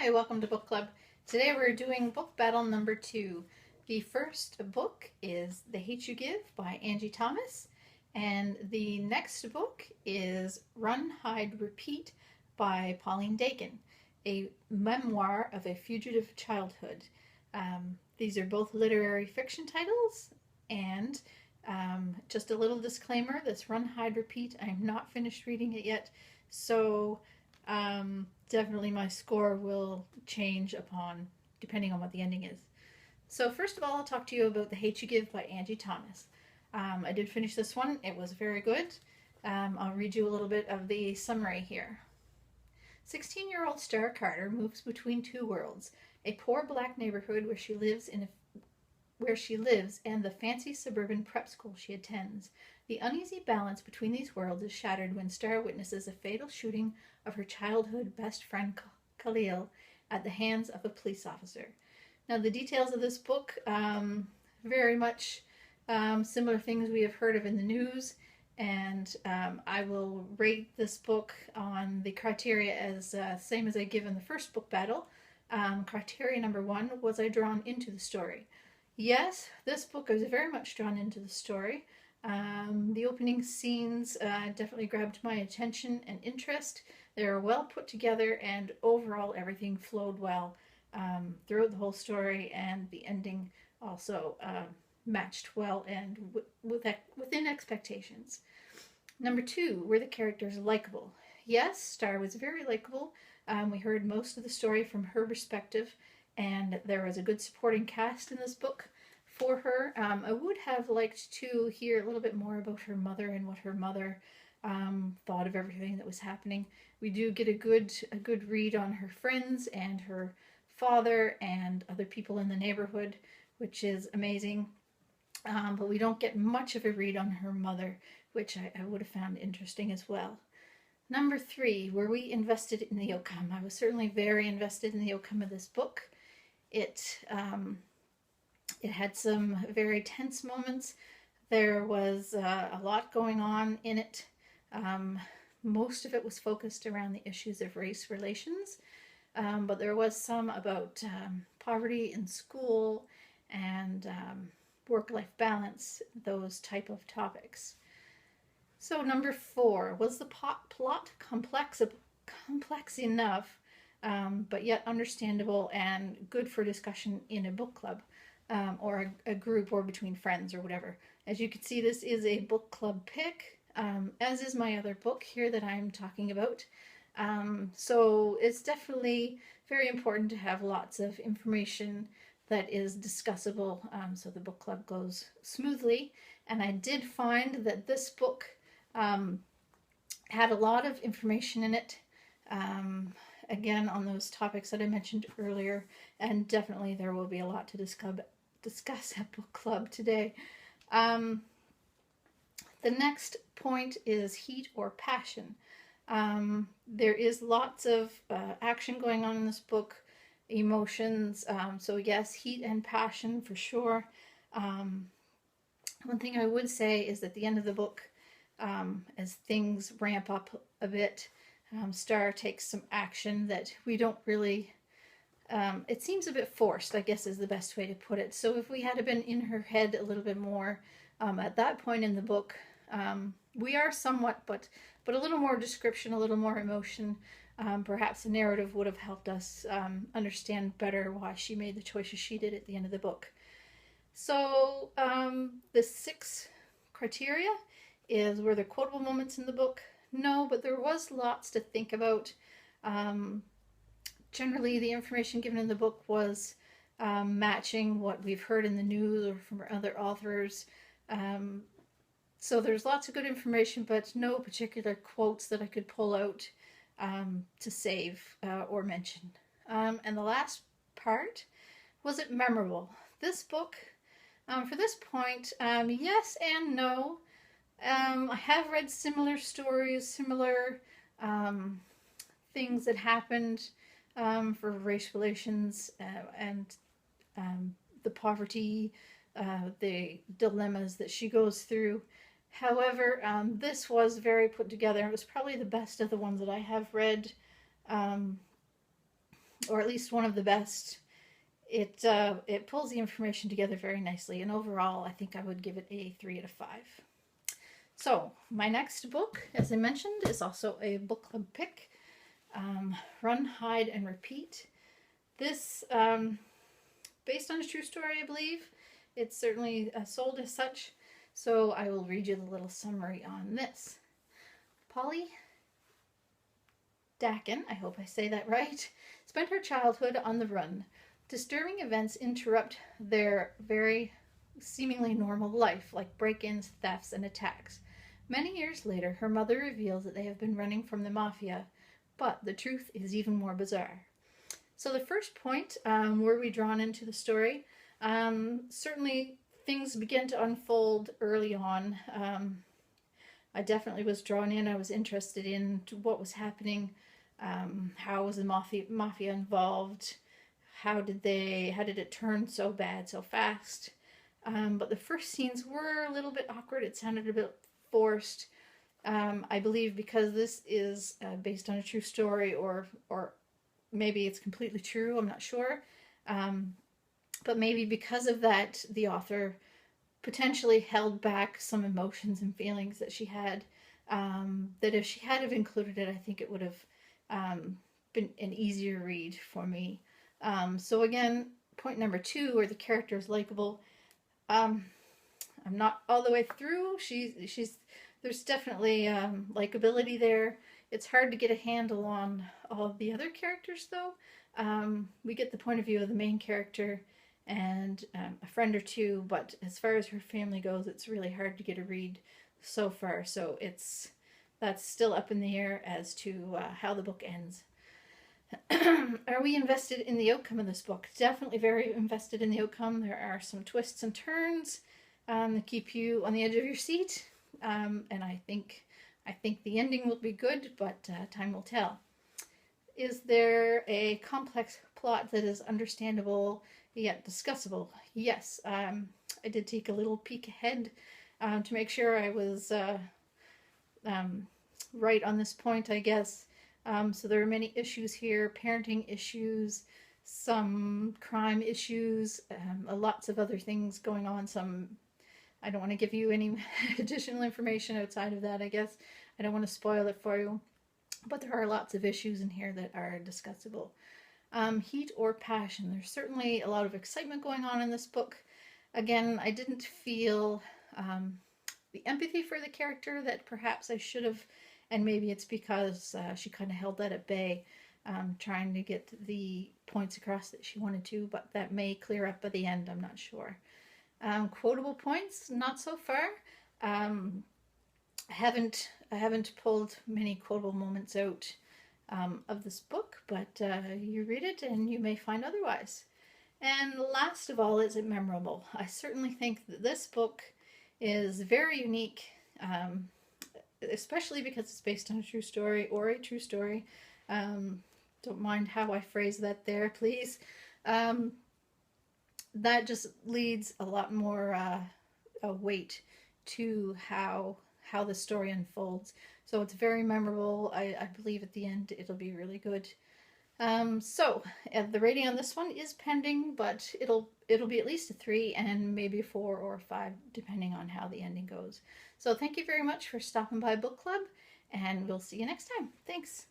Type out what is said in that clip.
Hi, welcome to Book Club. Today we're doing book battle number 2. The first book is The Hate You Give by Angie Thomas, and the next book is Run, Hide, Repeat by Pauline Dakin, a memoir of a fugitive childhood. These are both literary fiction titles, and just a little disclaimer, this Run, Hide, Repeat, I'm not finished reading it yet, so definitely my score will change depending on what the ending is. So first of all, I'll talk to you about The Hate You Give by Angie Thomas. I did finish this one. It was very good. I'll read you a little bit of the summary here. 16-year-old Star Carter moves between two worlds, a poor black neighborhood where she lives and the fancy suburban prep school she attends. The uneasy balance between these worlds is shattered when Star witnesses a fatal shooting of her childhood best friend Khalil at the hands of a police officer. Now, the details of this book, very much similar things we have heard of in the news, and I will rate this book on the criteria as same as I give in the first book battle. Criteria number 1, was I drawn into the story? Yes, this book is very much drawn into the story. The opening scenes definitely grabbed my attention and interest. They were well put together, and overall everything flowed well throughout the whole story, and the ending also matched well and within expectations. Number 2, were the characters likable? Yes, Star was very likable. We heard most of the story from her perspective, and there was a good supporting cast in this book for her. I would have liked to hear a little bit more about her mother and what her mother thought of everything that was happening. We do get a good read on her friends and her father and other people in the neighborhood, which is amazing. But we don't get much of a read on her mother, which I would have found interesting as well. Number 3, were we invested in the outcome? I was certainly very invested in the outcome of this book. It had some very tense moments. There was a lot going on in it. Most of it was focused around the issues of race relations, but there was some about poverty in school and work-life balance, those type of topics. So number 4, was the plot complex enough, but yet understandable and good for discussion in a book club or a group or between friends or whatever. As you can see, this is a book club pick, as is my other book here that I'm talking about. So it's definitely very important to have lots of information that is discussable so the book club goes smoothly. And I did find that this book had a lot of information in it, again, on those topics that I mentioned earlier, and definitely there will be a lot to discuss at book club today. The next point is heat or passion. There is lots of action going on in this book, emotions, so yes, heat and passion for sure. One thing I would say is at the end of the book, as things ramp up a bit, Star takes some action that we don't really, it seems a bit forced, I guess is the best way to put it. So if we had been in her head a little bit more at that point in the book, we are somewhat, but a little more description, a little more emotion, perhaps the narrative would have helped us understand better why she made the choices she did at the end of the book. So the 6 criteria is, were there quotable moments in the book? No, but there was lots to think about. Generally, the information given in the book was matching what we've heard in the news or from other authors. So there's lots of good information, but no particular quotes that I could pull out to save or mention. And the last part, was it memorable? This book, for this point, yes and no. I have read similar stories, similar things that happened for race relations and the poverty, the dilemmas that she goes through. However, this was very put together. It was probably the best of the ones that I have read. or at least one of the best. It pulls the information together very nicely, and overall, I think I would give it a 3 out of 5. So my next book, as I mentioned, is also a book club pick. Run, Hide, and Repeat. This, based on a true story, I believe. It's certainly sold as such, so I will read you the little summary on this. Polly Dakin, I hope I say that right, spent her childhood on the run. Disturbing events interrupt their very seemingly normal life, like break-ins, thefts, and attacks. Many years later, her mother reveals that they have been running from the mafia, but the truth is even more bizarre. So the first point, were we drawn into the story? Certainly things begin to unfold early on. I definitely was drawn in. I was interested in what was happening. How was the mafia involved? How did it turn so bad so fast? But the first scenes were a little bit awkward. It sounded a bit forced. I believe because this is based on a true story, or maybe it's completely true, I'm not sure. But maybe because of that, the author potentially held back some emotions and feelings that she had, that if she had have included it, I think it would have been an easier read for me. So again, point number 2, are the characters likable? I'm not all the way through. There's definitely likability there. It's hard to get a handle on all of the other characters, though. We get the point of view of the main character and a friend or two, but as far as her family goes, it's really hard to get a read so far. So that's still up in the air as to how the book ends. Are we invested in the outcome of this book? Definitely very invested in the outcome. There are some twists and turns that keep you on the edge of your seat, and I think the ending will be good, but time will tell. Is there a complex plot that is understandable yet discussable? Yes. I did take a little peek ahead to make sure I was right on this point, I guess. So there are many issues here, parenting issues, some crime issues, lots of other things going on. I don't want to give you any additional information outside of that, I guess. I don't want to spoil it for you. But there are lots of issues in here that are discussable. Heat or passion. There's certainly a lot of excitement going on in this book. Again, I didn't feel the empathy for the character that perhaps I should have, and maybe it's because she kind of held that at bay, trying to get the points across that she wanted to, but that may clear up by the end, I'm not sure. Quotable points, not so far. I haven't pulled many quotable moments out of this book, but you read it and you may find otherwise. And last of all, is it memorable? I certainly think that this book is very unique, especially because it's based on a true story or a true story. Don't mind how I phrase that there, please. That just leads a lot more weight to how the story unfolds. So it's very memorable. I believe at the end it'll be really good. So the rating on this one is pending, but it'll be at least a 3 and maybe a 4 or a 5, depending on how the ending goes. So thank you very much for stopping by Book Club, and we'll see you next time. Thanks.